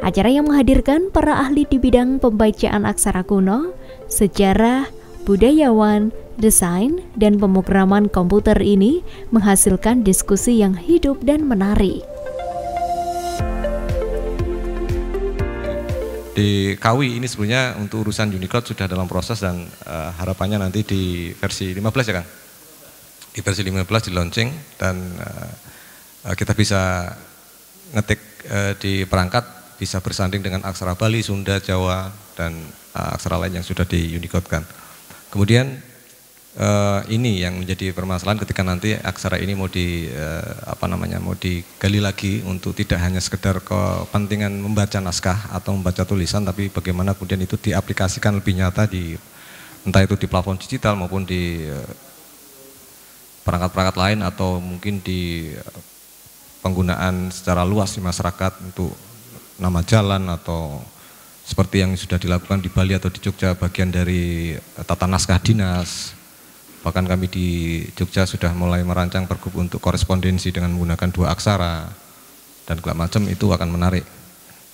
Acara yang menghadirkan para ahli di bidang pembacaan aksara kuno, sejarah, budayawan, desain, dan pemrograman komputer ini menghasilkan diskusi yang hidup dan menarik. Di Kawi ini sebenarnya untuk urusan Unicode sudah dalam proses dan harapannya nanti di versi 15 ya Kang? Di versi 15 di launching dan kita bisa ngetik di perangkat, bisa bersanding dengan aksara Bali, Sunda, Jawa, dan aksara lain yang sudah di Unicode kan. Kemudian ini yang menjadi permasalahan ketika nanti aksara ini mau mau digali lagi untuk tidak hanya sekedar kepentingan membaca naskah atau membaca tulisan, tapi bagaimana kemudian itu diaplikasikan lebih nyata di entah itu di platform digital maupun di perangkat-perangkat lain atau mungkin di penggunaan secara luas di masyarakat untuk nama jalan atau seperti yang sudah dilakukan di Bali atau di Jogja bagian dari tata naskah dinas. Bahkan kami di Jogja sudah mulai merancang pergub untuk korespondensi dengan menggunakan 2 aksara dan segala macam, itu akan menarik.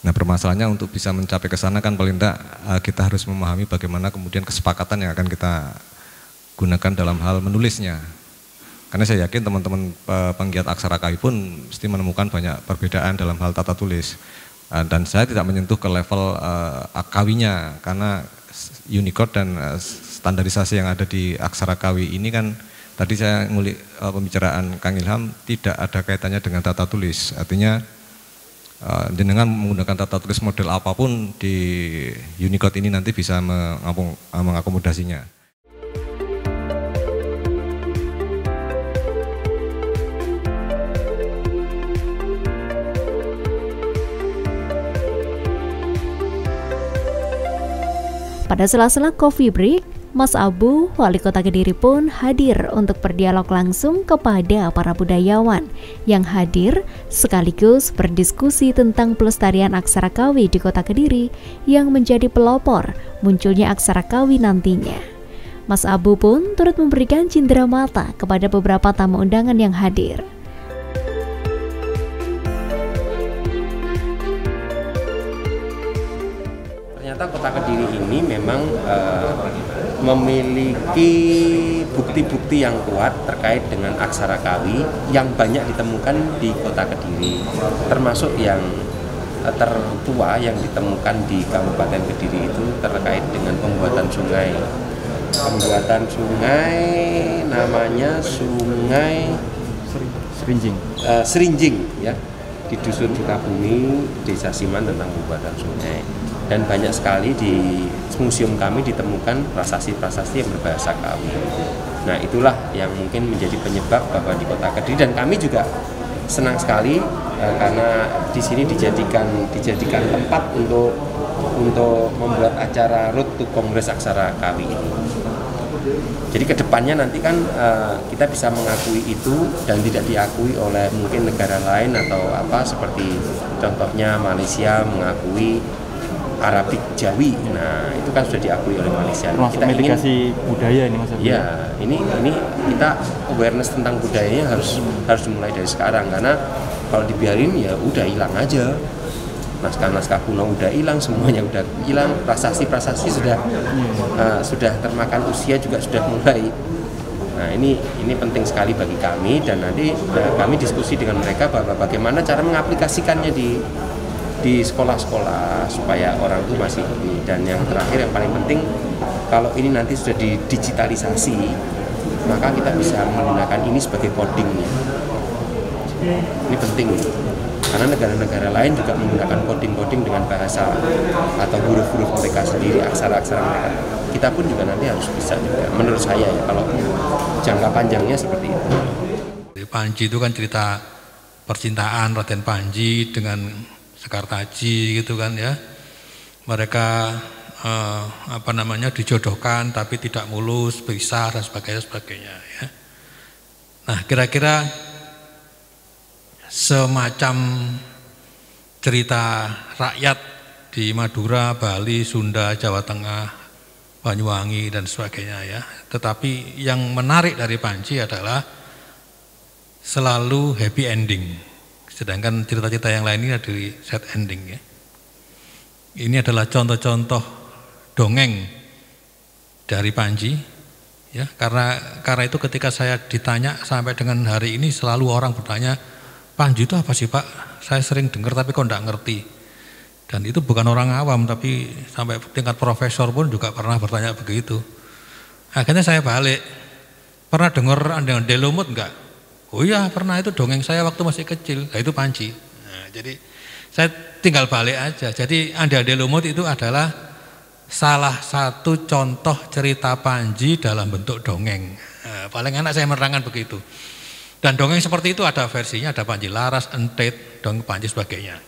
Nah, permasalahannya untuk bisa mencapai ke sana kan paling tidak kita harus memahami bagaimana kemudian kesepakatan yang akan kita gunakan dalam hal menulisnya. Karena saya yakin teman-teman penggiat aksara Kawi pun mesti menemukan banyak perbedaan dalam hal tata tulis. Dan saya tidak menyentuh ke level Kawinya karena Unicode dan standarisasi yang ada di aksara Kawi ini kan tadi saya ngulik pembicaraan Kang Ilham tidak ada kaitannya dengan tata tulis. Artinya dengan menggunakan tata tulis model apapun di Unicode ini nanti bisa mengakomodasinya. Pada sela-sela coffee break, Mas Abu, Wali Kota Kediri pun hadir untuk berdialog langsung kepada para budayawan yang hadir sekaligus berdiskusi tentang pelestarian aksara Kawi di Kota Kediri yang menjadi pelopor munculnya aksara Kawi nantinya. Mas Abu pun turut memberikan cindera mata kepada beberapa tamu undangan yang hadir. Ternyata Kota Kediri ini memang memiliki bukti-bukti yang kuat terkait dengan aksara Kawi yang banyak ditemukan di Kota Kediri, termasuk yang tertua yang ditemukan di Kabupaten Kediri itu terkait dengan pembuatan sungai. Pembuatan sungai namanya Sungai Serinjing ya, di Dusun Sukabumi, Desa Siman tentang pembuatan sungai. Dan banyak sekali di museum kami ditemukan prasasti-prasasti yang berbahasa Kawi. Nah, itulah yang mungkin menjadi penyebab bahwa di Kota Kediri, dan kami juga senang sekali karena di sini dijadikan tempat untuk membuat acara Road to Kongres Aksara Kawi ini. Jadi kedepannya nanti kan kita bisa mengakui itu dan tidak diakui oleh mungkin negara lain atau apa, seperti contohnya Malaysia mengakui Arabik Jawi. Nah, itu kan sudah diakui oleh Malaysia. Kita mitigasi budaya ini Mas. Ya, ini kita awareness tentang budayanya harus dimulai dari sekarang, karena kalau dibiarin ya udah hilang aja. Naskah-naskah kuno udah hilang, semuanya udah hilang, prasasti-prasasti sudah termakan usia juga sudah mulai. Nah, ini penting sekali bagi kami, dan nanti kami diskusi dengan mereka bahwa bagaimana cara mengaplikasikannya di sekolah-sekolah supaya orang itu masih ini. Dan yang terakhir yang paling penting, kalau ini nanti sudah didigitalisasi, maka kita bisa menggunakan ini sebagai codingnya. Ini penting, karena negara-negara lain juga menggunakan coding dengan bahasa atau huruf-huruf mereka sendiri, aksara-aksara mereka. Kita pun juga nanti harus bisa juga, menurut saya ya, kalau jangka panjangnya seperti itu. Panji itu kan cerita percintaan Raden Panji dengan Sekar Taji gitu kan ya. Mereka dijodohkan tapi tidak mulus, berpisah dan sebagainya ya. Nah, kira-kira semacam cerita rakyat di Madura, Bali, Sunda, Jawa Tengah, Banyuwangi dan sebagainya ya. Tetapi yang menarik dari Panji adalah selalu happy ending. Sedangkan cerita-cerita yang lain ini dari sad ending ya. Ini adalah contoh-contoh dongeng dari Panji, ya. Karena itu ketika saya ditanya sampai dengan hari ini selalu orang bertanya, Panji itu apa sih Pak? Saya sering dengar tapi kok enggak ngerti. Dan itu bukan orang awam, tapi sampai tingkat profesor pun juga pernah bertanya begitu. Akhirnya saya balik, pernah dengar Ande Lumut enggak? Oh iya pernah, itu dongeng saya waktu masih kecil. Nah, itu Panji. Nah, jadi saya tinggal balik aja. Jadi Ande Lumut itu adalah salah satu contoh cerita Panji dalam bentuk dongeng. Nah, paling enak saya menerangkan begitu. Dan dongeng seperti itu ada versinya, ada Panji Laras, Entit, dongeng Panji sebagainya.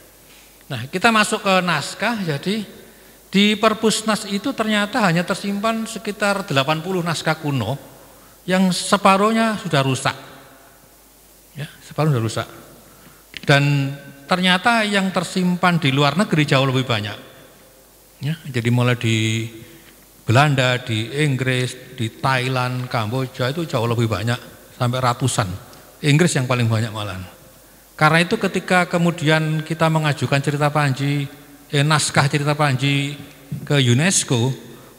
Nah, kita masuk ke naskah. Jadi di Perpusnas itu ternyata hanya tersimpan sekitar 80 naskah kuno yang separuhnya sudah rusak. Ya, separuh sudah rusak. Dan ternyata yang tersimpan di luar negeri jauh lebih banyak. Ya, jadi mulai di Belanda, di Inggris, di Thailand, Kamboja itu jauh lebih banyak, sampai ratusan. Inggris yang paling banyak malahan. Karena itu ketika kemudian kita mengajukan cerita Panji, naskah cerita Panji ke UNESCO,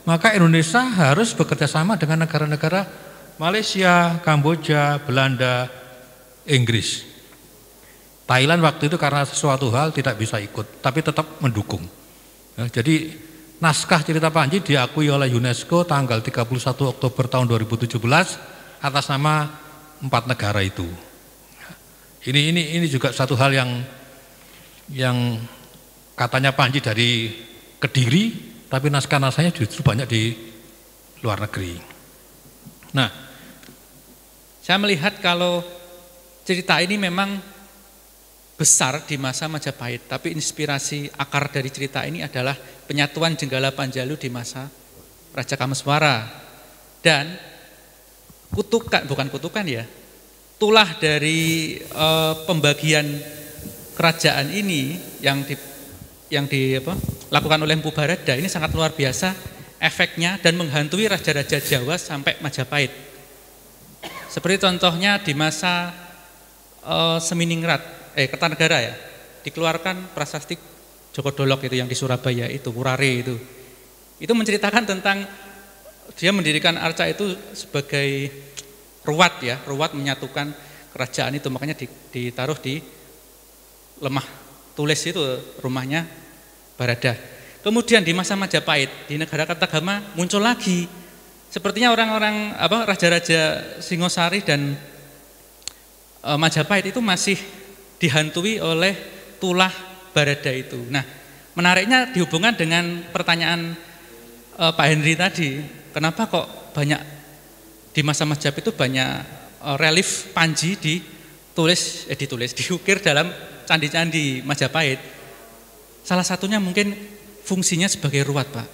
maka Indonesia harus bekerja sama dengan negara-negara Malaysia, Kamboja, Belanda, Inggris. Thailand waktu itu karena sesuatu hal tidak bisa ikut, tapi tetap mendukung. Ya, jadi naskah cerita Panji diakui oleh UNESCO tanggal 31 Oktober tahun 2017 atas nama 4 negara itu. Ini juga satu hal yang katanya Panji dari Kediri, tapi naskah-naskahnya justru banyak di luar negeri. Nah, saya melihat kalau cerita ini memang besar di masa Majapahit, tapi inspirasi akar dari cerita ini adalah penyatuan Jenggala Panjalu di masa Raja Kameswara. Dan bukan kutukan ya, tulah dari pembagian kerajaan ini yang dilakukan oleh Mpu Barada ini sangat luar biasa efeknya dan menghantui raja-raja Jawa sampai Majapahit. Seperti contohnya di masa Seminingrat, Kertanegara ya, dikeluarkan prasasti Joko Dolok itu yang di Surabaya itu, Wurare itu. Itu menceritakan tentang dia mendirikan arca itu sebagai ruwat ya, ruwat menyatukan kerajaan itu, makanya ditaruh di lemah tulis itu rumahnya Barada. Kemudian di masa Majapahit di negara Kertagama muncul lagi. Sepertinya orang-orang raja-raja Singosari dan Majapahit itu masih dihantui oleh tulah Barada itu. Nah, menariknya dihubungkan dengan pertanyaan Pak Henry tadi, kenapa kok banyak di masa Majapahit itu banyak relief Panji diukir dalam candi-candi Majapahit. Salah satunya mungkin fungsinya sebagai ruwat, Pak.